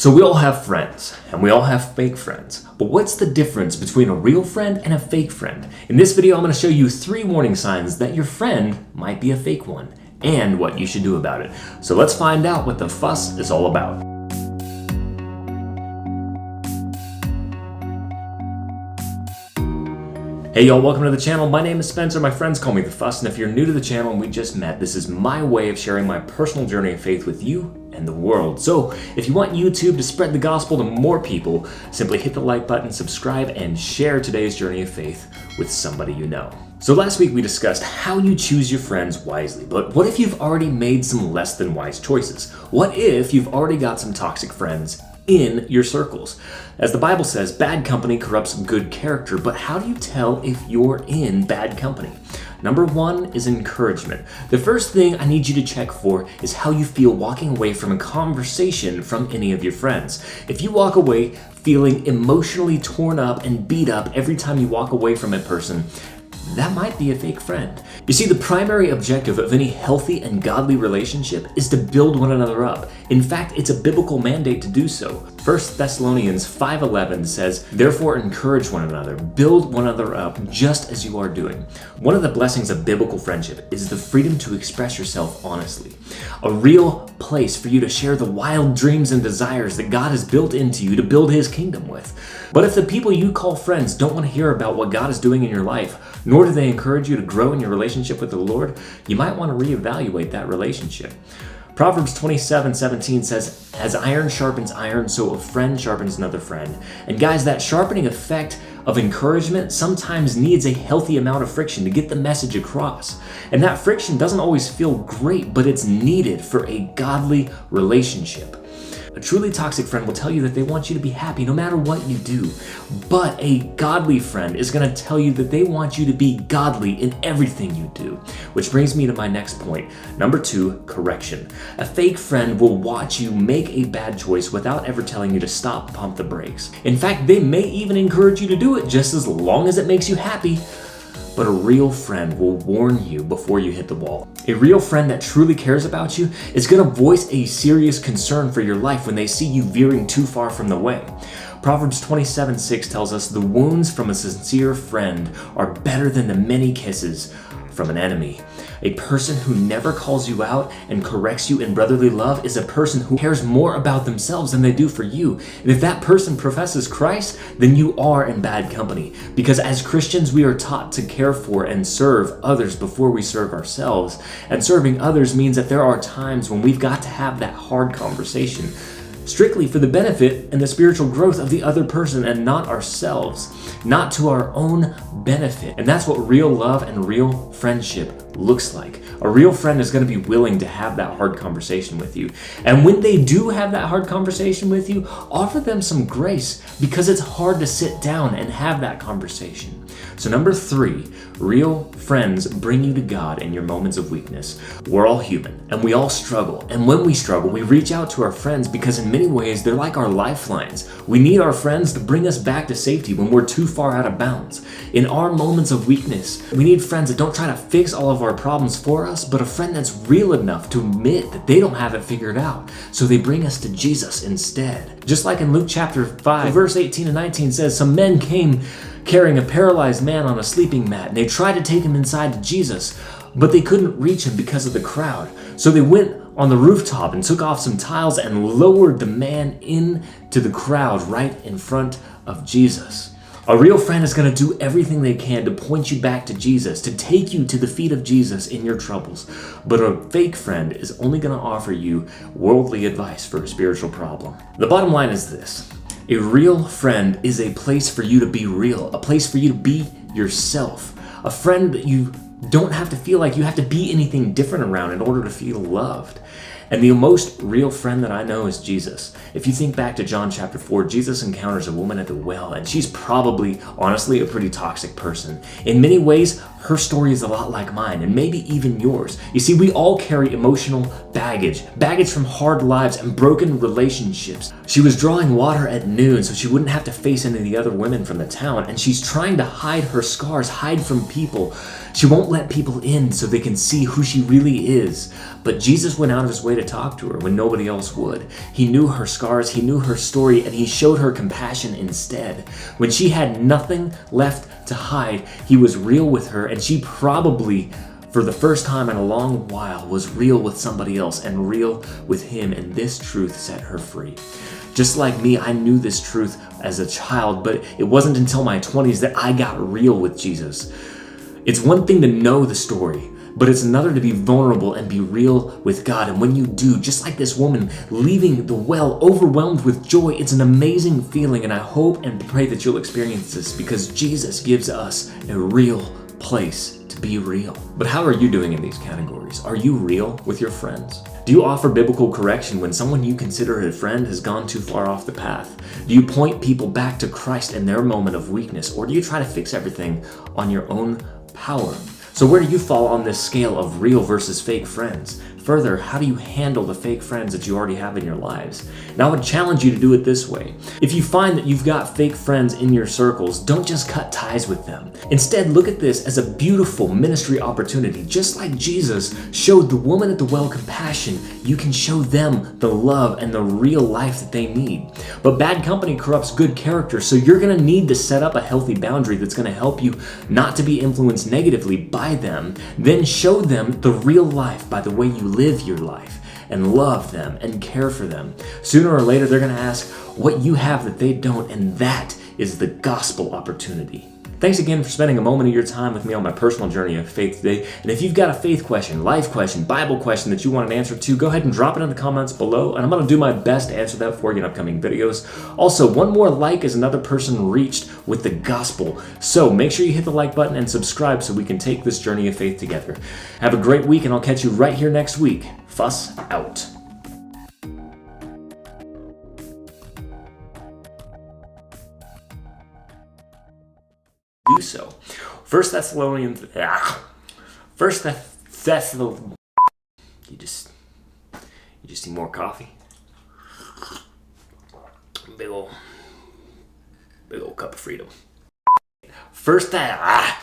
So we all have friends, and we all have fake friends. But what's the difference between a real friend and a fake friend? In this video, I'm going to show you 3 warning signs that your friend might be a fake one, and what you should do about it. So let's find out what the fuss is all about. Hey y'all, welcome to the channel. My name is Spencer. My friends call me The Fuss, and if you're new to the channel and we just met, this is my way of sharing my personal journey of faith with you and the world. So if you want YouTube to spread the gospel to more people, simply hit the like button, subscribe, and share today's journey of faith with somebody you know. So last week we discussed how you choose your friends wisely, but what if you've already made some less than wise choices? What if you've already got some toxic friends in your circles? As the Bible says, bad company corrupts good character, but how do you tell if you're in bad company? Number 1 is encouragement. The first thing I need you to check for is how you feel walking away from a conversation from any of your friends. If you walk away feeling emotionally torn up and beat up every time you walk away from a person, that might be a fake friend. You see, the primary objective of any healthy and godly relationship is to build one another up. In fact, it's a biblical mandate to do so. 1 Thessalonians 5:11 says, "Therefore encourage one another, build one another up, just as you are doing." One of the blessings of biblical friendship is the freedom to express yourself honestly. A real place for you to share the wild dreams and desires that God has built into you to build His kingdom with. But if the people you call friends don't want to hear about what God is doing in your life, nor do they encourage you to grow in your relationship with the Lord, you might want to reevaluate that relationship. Proverbs 27:17 says, "As iron sharpens iron, so a friend sharpens another friend." And guys, that sharpening effect of encouragement sometimes needs a healthy amount of friction to get the message across. And that friction doesn't always feel great, but it's needed for a godly relationship. A truly toxic friend will tell you that they want you to be happy no matter what you do. But a godly friend is going to tell you that they want you to be godly in everything you do. Which brings me to my next point. Number 2, correction. A fake friend will watch you make a bad choice without ever telling you to stop, pump the brakes. In fact, they may even encourage you to do it just as long as it makes you happy. But a real friend will warn you before you hit the wall. A real friend that truly cares about you is going to voice a serious concern for your life when they see you veering too far from the way. Proverbs 27:6 tells us, "The wounds from a sincere friend are better than the many kisses from an enemy." A person who never calls you out and corrects you in brotherly love is a person who cares more about themselves than they do for you. And if that person professes Christ, then you are in bad company. Because as Christians, we are taught to care for and serve others before we serve ourselves. And serving others means that there are times when we've got to have that hard conversation, strictly for the benefit and the spiritual growth of the other person and not ourselves, not to our own benefit. And that's what real love and real friendship looks like. A real friend is going to be willing to have that hard conversation with you. And when they do have that hard conversation with you, offer them some grace, because it's hard to sit down and have that conversation. So number 3, real friends bring you to God in your moments of weakness. We're all human, and we all struggle. And when we struggle, we reach out to our friends because in many ways, they're like our lifelines. We need our friends to bring us back to safety when we're too far out of bounds. In our moments of weakness, we need friends that don't try to fix all of our problems for us, but a friend that's real enough to admit that they don't have it figured out. So they bring us to Jesus instead. Just like in Luke chapter 5, verse 18 and 19 says, "Some men came carrying a paralyzed man on a sleeping mat, and they tried to take him inside to Jesus, but they couldn't reach him because of the crowd. So they went on the rooftop and took off some tiles and lowered the man into the crowd right in front of Jesus." A real friend is going to do everything they can to point you back to Jesus, to take you to the feet of Jesus in your troubles. But a fake friend is only going to offer you worldly advice for a spiritual problem. The bottom line is this. A real friend is a place for you to be real, a place for you to be yourself. A friend that you don't have to feel like you have to be anything different around in order to feel loved. And the most real friend that I know is Jesus. If you think back to John chapter 4, Jesus encounters a woman at the well, and she's probably, honestly, a pretty toxic person. In many ways, her story is a lot like mine, and maybe even yours. You see, we all carry emotional baggage from hard lives and broken relationships. She was drawing water at noon so she wouldn't have to face any of the other women from the town, and she's trying to hide her scars, hide from people. She won't let people in so they can see who she really is. But Jesus went out of his way to talk to her when nobody else would. He knew her scars, he knew her story, and he showed her compassion instead. When she had nothing left to hide, he was real with her, and she probably, for the first time in a long while, was real with somebody else and real with him, and this truth set her free. Just like me, I knew this truth as a child, but it wasn't until my 20s that I got real with Jesus. It's one thing to know the story, but it's another to be vulnerable and be real with God. And when you do, just like this woman leaving the well overwhelmed with joy, it's an amazing feeling. And I hope and pray that you'll experience this, because Jesus gives us a real place to be real. But how are you doing in these categories? Are you real with your friends? Do you offer biblical correction when someone you consider a friend has gone too far off the path? Do you point people back to Christ in their moment of weakness, or do you try to fix everything on your own power? So where do you fall on this scale of real versus fake friends? Further, how do you handle the fake friends that you already have in your lives? Now I would challenge you to do it this way. If you find that you've got fake friends in your circles, don't just cut ties with them. Instead, look at this as a beautiful ministry opportunity. Just like Jesus showed the woman at the well compassion, you can show them the love and the real life that they need. But bad company corrupts good character, so you're gonna need to set up a healthy boundary that's gonna help you not to be influenced negatively by them. Then show them the real life by the way you live your life, and love them and care for them. Sooner or later, they're going to ask what you have that they don't, and that is the gospel opportunity. Thanks again for spending a moment of your time with me on my personal journey of faith today. And if you've got a faith question, life question, Bible question that you want an answer to, go ahead and drop it in the comments below, and I'm going to do my best to answer that for you in upcoming videos. Also, one more like is another person reached with the gospel. So make sure you hit the like button and subscribe so we can take this journey of faith together. Have a great week, and I'll catch you right here next week. Fuss out. Do so. First Thessalonians. You just need more coffee. Big old cup of freedom. First that.